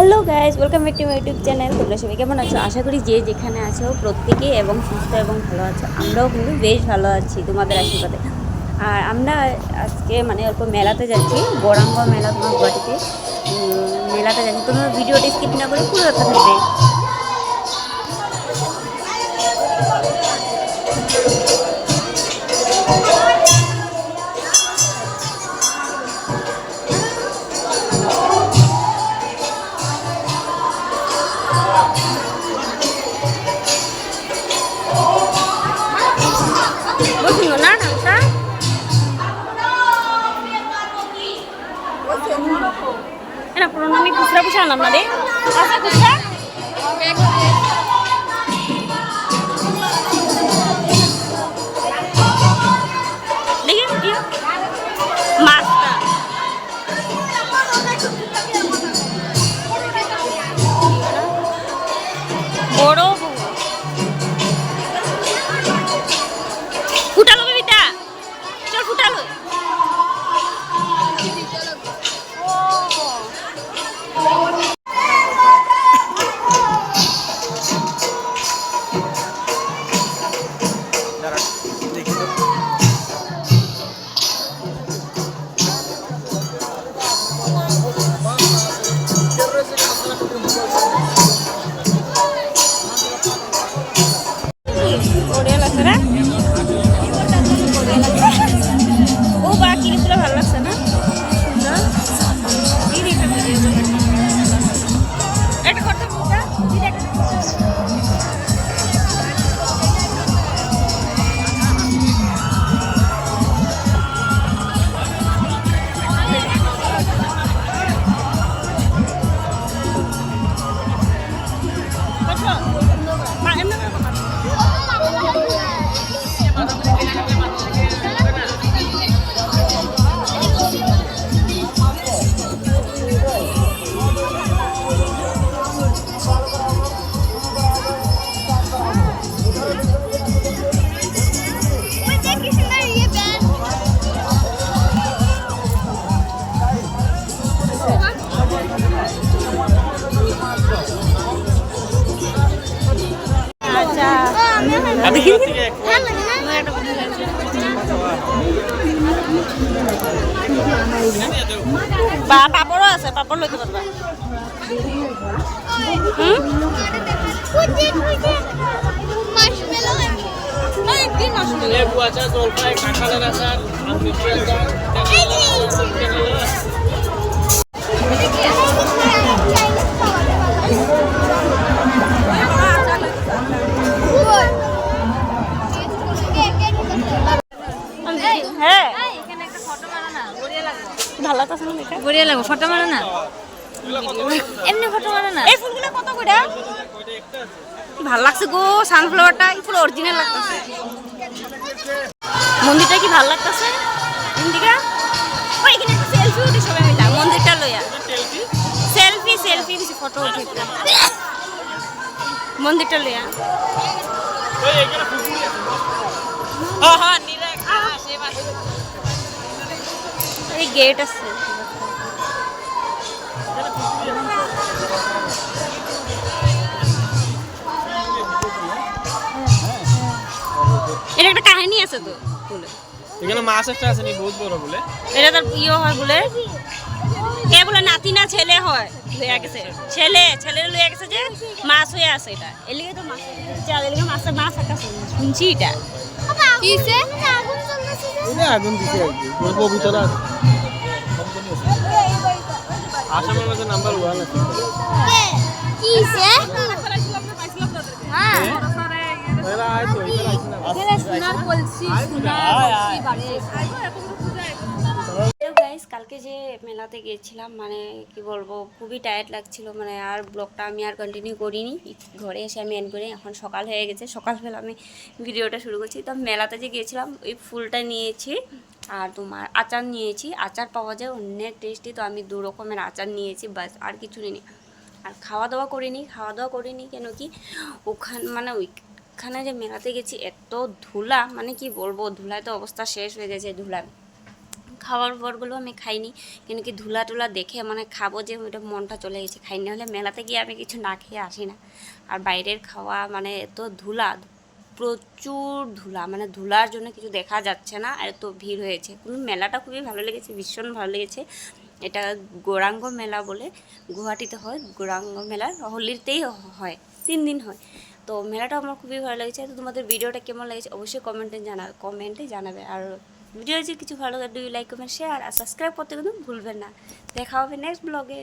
Hello guys, welcome back to my YouTube channel. তোমরা সবাই কেমন আছো? আশা করি যে যেখানে আছো প্রত্যেকে এবং সুস্থ এবং ভালো আছো। আমরাও কিন্তু বেশ ভালো আছি তোমাদের আশীর্বাদে। আর আমরা আজকে অল্প মেলাতে যাচ্ছি, গৌরাঙ্গ মেলা তোমার গুয়াহাটিতে মেলাতে যাচ্ছি। তোমরা ভিডিওটি স্কিপ না করে পুরো একটা থাকবে। বসুন না নামটা না প্রণামী খুচরা পুষা আনলাম না রে। আচ্ছা খুচরা দেখি মাছটা বড় ফুটালো বেবিটা, চল ফুটালো। ও বা কিনেছিল ভালো লাগছে না? একটা করতে বা পাপড়ও আছে, পাপড় লইতে পারবা। লেবু আচার, জলপাই, কাঁঠালের আচার, আমলকির আচার, বড়িয়া লাগবে ফটো মারো না, এমনি ফটো মারো না। এই ফুলগুলো কত করে? ভাল লাগছে গো, সানফ্লাওয়ারটা ফুল অরিজিনাল লাগতেছে। মন্দিরটা কি ভাল লাগতেছে? মন্দিরটা ওই এখানে একটা সেলফি উঠি সবাই মিলা মন্দিরটা লইয়া। সেলফি সেলফি বেশি ফটো উঠি মন্দিরটা লইয়া। এই গেট আছে। এটা একটা কাহিনী আছে তো বলে, এখানে মাছ একটা আছে নি বহুত বড় বলে। এটা তার ইয়ে হয় বলে, এ বলে নাতি না ছেলে হয়, লইয়া গেছে ছেলে, ছেলে লইয়া গেছে যে মাছ হয়ে আছে। এটা এলিগে তো মাছ চাল, এলিগে মাছের মাছ একটা শুনছি। এটা কিসে আগুন জ্বলছে? এটা আগুন দিছে আর কি, ওই পবিত্র আছে আসামের মধ্যে নাম্বার 1 আছে। কিসে হ্যাঁ এরা আয় তো এরা আইছে না, এখানে সোনার কলসি, সোনার কলসি বাড়ি। গাইস, কালকে যে মেলাতে গিয়েছিলাম কি বলবো, খুবই টায়ার্ড লাগছিল। আর ব্লগটা আমি আর কন্টিনিউ করিনি, ঘরে এসে আমি এন্ড করি। এখন সকাল হয়ে গেছে, সকালবেলা আমি ভিডিওটা শুরু করছি। তো মেলাতে যে গিয়েছিলাম ওই ফুলটা নিয়েছি আর তোমার আচার নিয়েছি। আচার পাওয়া যায় অনেক টেস্টি, তো আমি 2 রকমের আচার নিয়েছি, বাস আর কিছু নিই। আর খাওয়া দাওয়া করিনি কেন কি ওখানে ওইখানে যে মেলাতে গেছি এত ধুলা, কি বলবো, ধুলায় তো অবস্থা শেষ হয়ে গেছে ধুলায়। খাওয়ার পরগুলো আমি খাইনি, কিন্তু কি ধুলা টুলা দেখে মানে খাবো যে ওইটা মনটা চলে গেছে, খাইনি। হলে মেলাতে গিয়ে আমি কিছু না খেয়ে আসি না। আর বাইরের খাওয়া মানে এত ধুলা, প্রচুর ধুলা, মানে ধুলার জন্য কিছু দেখা যাচ্ছে না, আর এত ভিড় হয়েছে। কিন্তু মেলাটা খুবই ভালো লেগেছে, ভীষণ ভালো লেগেছে। এটা গৌরাঙ্গ মেলা বলে, গুয়াহাটিতে হয় গৌরাঙ্গ মেলা, হোলিতেই হয়, 3 দিন হয়। তো মেলাটা আমার খুবই ভালো লেগেছে। তো তোমাদের ভিডিওটা কেমন লেগেছে অবশ্যই কমেন্টে জানাবে। আর ভিডিও যদি কিছু ভালো লাগে, ডু লাইক, কমেন্ট, শেয়ার আর সাবস্ক্রাইব করতে কিন্তু ভুলবেন না। দেখা হবে নেক্সট ব্লগে।